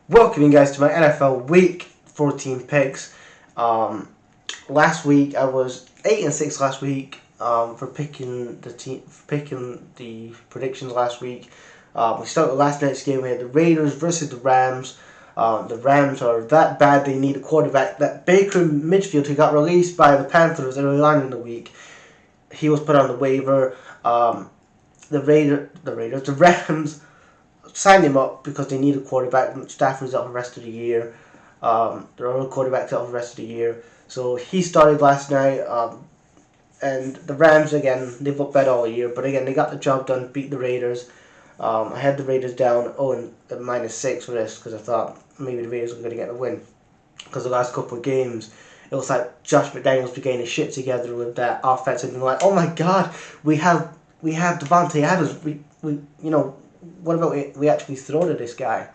Welcome you guys to my NFL Week 14 picks. Last week I was 8-6 last week for picking the predictions last week. We started with last night's game. We had the Raiders versus the Rams. The Rams are that bad they need a quarterback. That Baker Midfield who got released by the Panthers early on in the week, he was put on the waiver. The Rams signed him up because they need a quarterback. Stafford's out for the rest of the year. There are other quarterbacks out for the rest of the year. So he started last night. And the Rams, again, they've looked bad all year. But again, they got the job done, beat the Raiders. I had the Raiders down and -6 for this because I thought maybe the Raiders were going to get the win. Because the last couple of games, it was like Josh McDaniels was getting his shit together with that offense and being like, oh my God, we have Devontae Adams. What about we actually throw to this guy?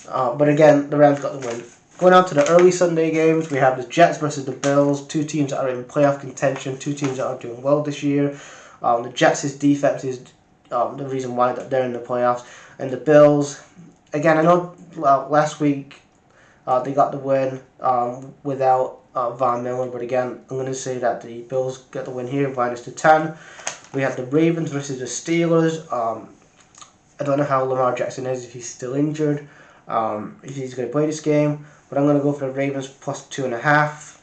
But again, the Rams got the win. Going on to the early Sunday games, we have the Jets versus the Bills, two teams that are in playoff contention, two teams that are doing well this year. The Jets' defense is the reason why that they're in the playoffs. And the Bills, again, I know last week they got the win without Von Miller, but again, I'm going to say that the Bills get the win here, -10. We have the Ravens versus the Steelers. I don't know how Lamar Jackson is, if he's still injured, if he's going to play this game, but I'm going to go for the Ravens +2.5.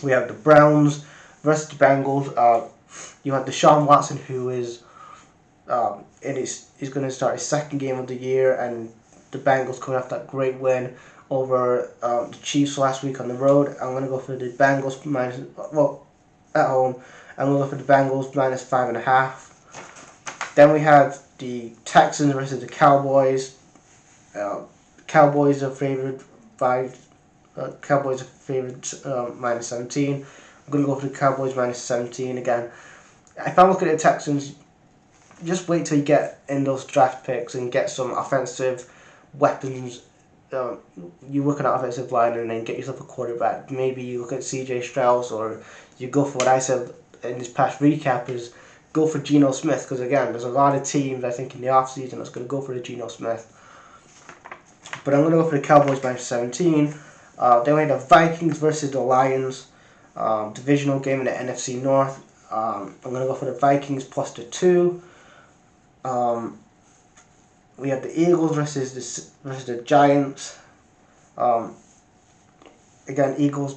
We have the Browns versus the Bengals. You have Deshaun Watson, who is he's going to start his second game of the year, and the Bengals coming off that great win over the Chiefs last week on the road. I'm going to go for the Bengals at home. I'm going to go for the Bengals -5.5. Then we have the Texans versus the Cowboys. Cowboys are favored -17. I'm going to go for the Cowboys -17 again. If I'm looking at the Texans, just wait till you get in those draft picks and get some offensive weapons. You look at an offensive line and then get yourself a quarterback. Maybe you look at C.J. Strauss, or you go for what I said in this past recap is go for Geno Smith, because again, there's a lot of teams I think in the offseason that's going to go for the Geno Smith. But I'm going to go for the Cowboys -17. Then we have the Vikings versus the Lions, divisional game in the NFC North. I'm going to go for the Vikings +2. We have the Eagles versus the Giants. Again, Eagles.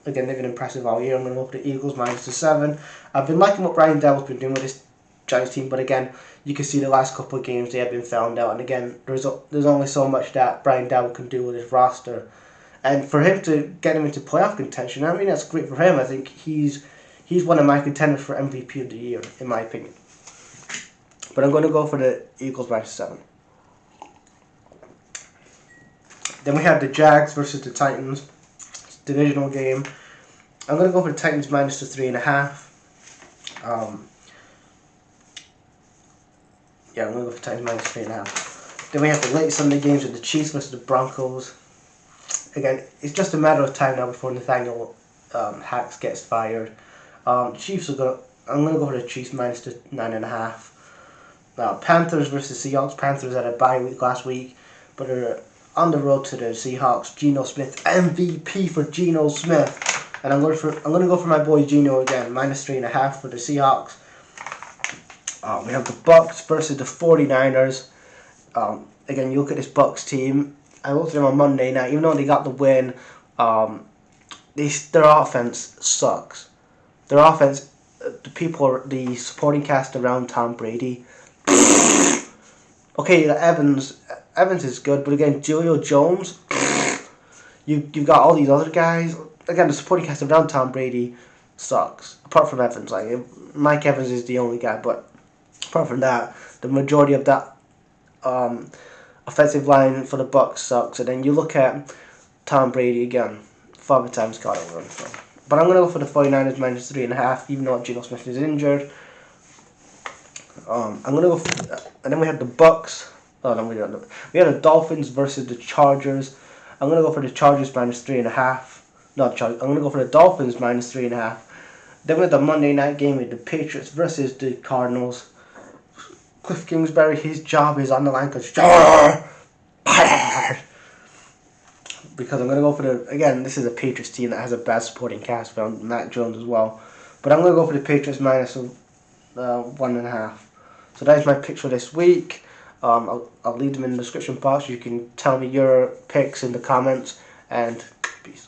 Again, they've been impressive all year. I'm going to go for the Eagles -7. I've been liking what Brian Daboll's been doing with this Giants team, but again, you can see the last couple of games they have been found out. And again, there's only so much that Brian Daboll can do with his roster. And for him to get him into playoff contention, I mean, that's great for him. I think he's one of my contenders for MVP of the year, in my opinion. But I'm going to go for the Eagles -7. Then we have the Jags versus the Titans. Divisional game. I'm going to go for the Titans -3.5. I'm going to go for Titans -3.5. Then we have the late Sunday games with the Chiefs versus the Broncos. Again, it's just a matter of time now before Nathaniel Hacks gets fired. Chiefs are I'm going to go for the Chiefs -9.5. Panthers versus Seahawks. Panthers had a bye week last week, but are on the road to the Seahawks. Geno Smith, MVP for Geno Smith, and I'm going to go for my boy Geno again, -3.5 for the Seahawks. We have the Bucs versus the 49ers. Again, you look at this Bucs team. I looked at them on Monday night. Even though they got the win, their offense sucks. Their offense, the supporting cast around Tom Brady. Okay, Evans is good, but again, Julio Jones, you've got all these other guys. Again, the supporting cast around Tom Brady sucks. Apart from Evans, like Mike Evans is the only guy, but apart from that, the majority of that offensive line for the Bucs sucks. And then you look at Tom Brady again, Father Time's got to run. But I'm gonna go for the 49ers -3.5, even though Geno Smith is injured. I'm gonna go for, and then we have the Bucs. Oh no, we don't. We have the Dolphins versus the Chargers. I'm gonna go for the Chargers -3.5. Not Chargers. I'm gonna go for the Dolphins -3.5. Then we have the Monday night game with the Patriots versus the Cardinals. Cliff Kingsbury, his job is on the line because because I'm going to go for again, this is a Patriots team that has a bad supporting cast around Matt Jones as well. But I'm going to go for the Patriots minus 1.5. So that is my picks for this week. I'll leave them in the description box. You can tell me your picks in the comments. And peace.